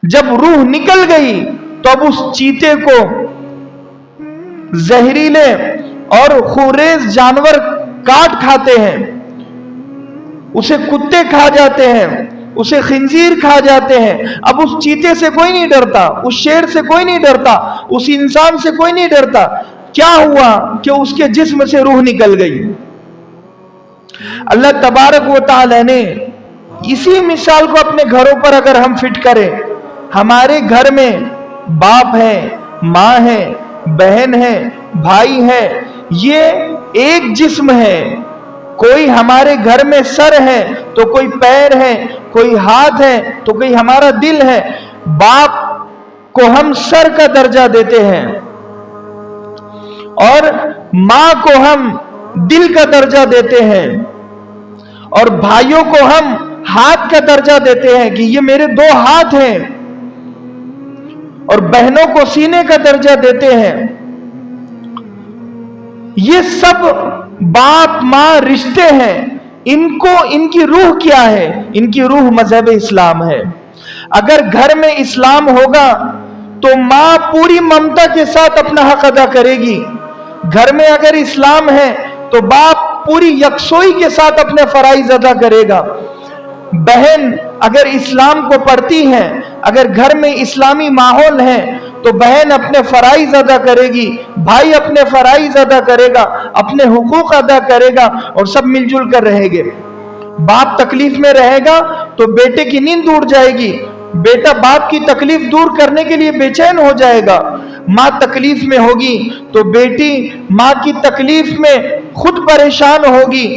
جب روح نکل گئی تو اب اس چیتے کو زہریلے اور خوریز جانور کاٹ کھاتے ہیں، اسے کتے کھا جاتے ہیں، اسے خنزیر کھا جاتے ہیں۔ اب اس چیتے سے کوئی نہیں ڈرتا، اس شیر سے کوئی نہیں ڈرتا، اس انسان سے کوئی نہیں ڈرتا۔ کیا ہوا کہ اس کے جسم سے روح نکل گئی۔ اللہ تبارک و تعالی نے اسی مثال کو اپنے گھروں پر اگر ہم فٹ کریں، ہمارے گھر میں باپ ہے، ماں ہے، بہن ہے، بھائی ہے، یہ ایک جسم ہے۔ کوئی ہمارے گھر میں سر ہے تو کوئی پیر ہے، کوئی ہاتھ ہے تو کوئی ہمارا دل ہے۔ باپ کو ہم سر کا درجہ دیتے ہیں اور ماں کو ہم دل کا درجہ دیتے ہیں، اور بھائیوں کو ہم ہاتھ کا درجہ دیتے ہیں کہ یہ میرے دو ہاتھ ہیں، اور بہنوں کو سینے کا درجہ دیتے ہیں۔ یہ سب باپ ماں رشتے ہیں، ان کی روح کیا ہے؟ ان کی روح مذہب اسلام ہے۔ اگر گھر میں اسلام ہوگا تو ماں پوری ممتا کے ساتھ اپنا حق ادا کرے گی۔ گھر میں اگر اسلام ہے تو باپ پوری یکسوئی کے ساتھ اپنے فرائض ادا کرے گا۔ بہن اگر اسلام کو پڑھتی ہے، اگر گھر میں اسلامی ماحول ہے تو بہن اپنے فرائض ادا کرے گی، بھائی اپنے فرائض ادا کرے گا، اپنے حقوق ادا کرے گا، اور سب مل جل کر رہیں گے۔ باپ تکلیف میں رہے گا تو بیٹے کی نیند اڑ جائے گی، بیٹا باپ کی تکلیف دور کرنے کے لیے بے چین ہو جائے گا۔ ماں تکلیف میں ہوگی تو بیٹی ماں کی تکلیف میں خود پریشان ہوگی۔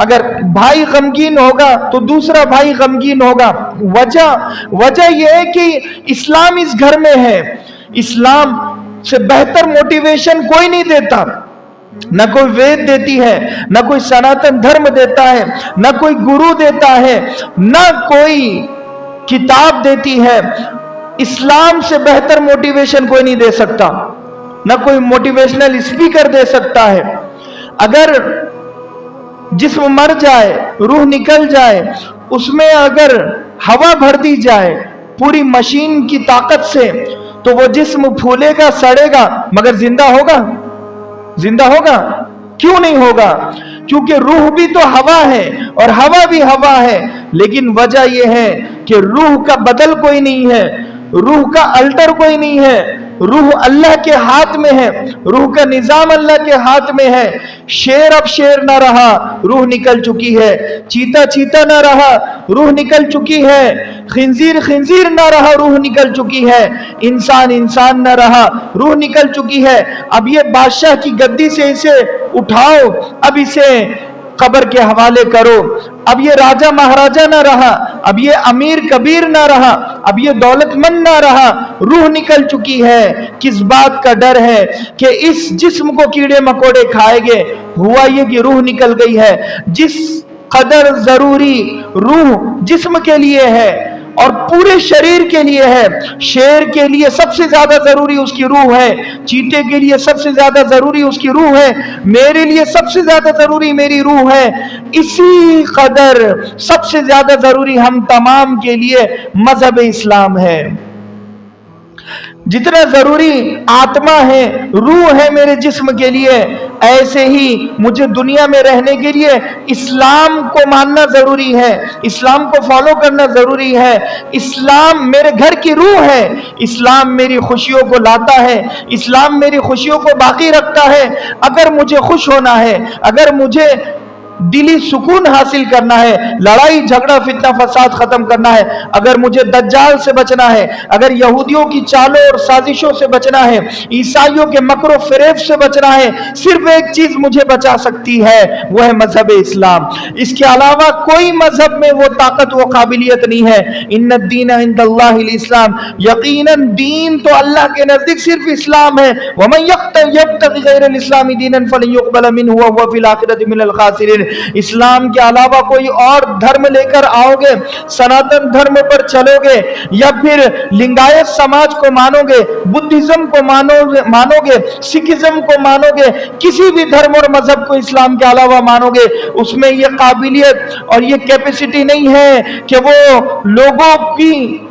اگر بھائی غمگین ہوگا تو دوسرا بھائی غمگین ہوگا۔ وجہ یہ ہے کہ اسلام اس گھر میں ہے۔ اسلام سے بہتر موٹیویشن کوئی نہیں دیتا، نہ کوئی وید دیتی ہے، نہ کوئی سناتن دھرم دیتا ہے، نہ کوئی گرو دیتا ہے، نہ کوئی کتاب دیتی ہے۔ اسلام سے بہتر موٹیویشن کوئی نہیں دے سکتا، نہ کوئی موٹیویشنل اسپیکر دے سکتا ہے۔ اگر جسم مر جائے، روح نکل جائے، اس میں اگر ہوا بھر دی جائے پوری مشین کی طاقت سے تو وہ جسم پھولے گا، سڑے گا، مگر زندہ ہوگا؟ زندہ ہوگا؟ کیوں نہیں ہوگا؟ کیونکہ روح بھی تو ہوا ہے اور ہوا بھی ہوا ہے، لیکن وجہ یہ ہے کہ روح کا بدل کوئی نہیں ہے، روح کا الٹر کوئی نہیں ہے، روح اللہ کے ہاتھ میں ہے، روح کا نظام اللہ کے ہاتھ میں ہے۔ شیر اب شیر نہ رہا، روح نکل چکی ہے۔ چیتا چیتا نہ رہا، روح نکل چکی ہے۔ خنزیر خنزیر نہ رہا، روح نکل چکی ہے۔ انسان انسان نہ رہا، روح نکل چکی ہے۔ اب یہ بادشاہ کی گدی سے اسے اٹھاؤ، اب اسے قبر کے حوالے کرو۔ اب یہ راجہ مہاراجہ نہ رہا، اب یہ امیر کبیر نہ رہا، اب یہ دولت مند نہ رہا، روح نکل چکی ہے۔ کس بات کا ڈر ہے کہ اس جسم کو کیڑے مکوڑے کھائے گے؟ ہوا یہ کہ روح نکل گئی ہے۔ جس قدر ضروری روح جسم کے لیے ہے اور پورے شریر کے لیے ہے، شیر کے لیے سب سے زیادہ ضروری اس کی روح ہے، چیتے کے لیے سب سے زیادہ ضروری اس کی روح ہے، میرے لیے سب سے زیادہ ضروری میری روح ہے، اسی قدر سب سے زیادہ ضروری ہم تمام کے لیے مذہب اسلام ہے۔ جتنا ضروری آتما ہے، روح ہے میرے جسم کے لیے، ایسے ہی مجھے دنیا میں رہنے کے لیے اسلام کو ماننا ضروری ہے، اسلام کو فالو کرنا ضروری ہے۔ اسلام میرے گھر کی روح ہے، اسلام میری خوشیوں کو لاتا ہے، اسلام میری خوشیوں کو باقی رکھتا ہے۔ اگر مجھے خوش ہونا ہے، اگر مجھے دلی سکون حاصل کرنا ہے، لڑائی جھگڑا فتنہ فساد ختم کرنا ہے، اگر مجھے دجال سے بچنا ہے، اگر یہودیوں کی چالوں اور سازشوں سے بچنا ہے، عیسائیوں کے مکر و فریب سے بچنا ہے، صرف ایک چیز مجھے بچا سکتی ہے، وہ ہے مذہب اسلام۔ اس کے علاوہ کوئی مذہب میں وہ طاقت و قابلیت نہیں ہے۔ ان الدین عند اللہ الاسلام، یقیناً دین تو اللہ کے نزدیک صرف اسلام ہے۔ ومن یبتغی غیر الاسلام دینا فلن یقبل منہ وہو فی الآخرۃ من الخاسرین۔ اسلام کے علاوہ کوئی اور دھرم لے کر آؤ گے، سناتن دھرم پر چلو گے، یا پھر لنگایت سماج کو مانو گے، بدھزم کو مانو گے، سکھزم کو مانو گے، کسی بھی دھرم اور مذہب کو اسلام کے علاوہ مانو گے، اس میں یہ قابلیت اور یہ کیپیسٹی نہیں ہے کہ وہ لوگوں کی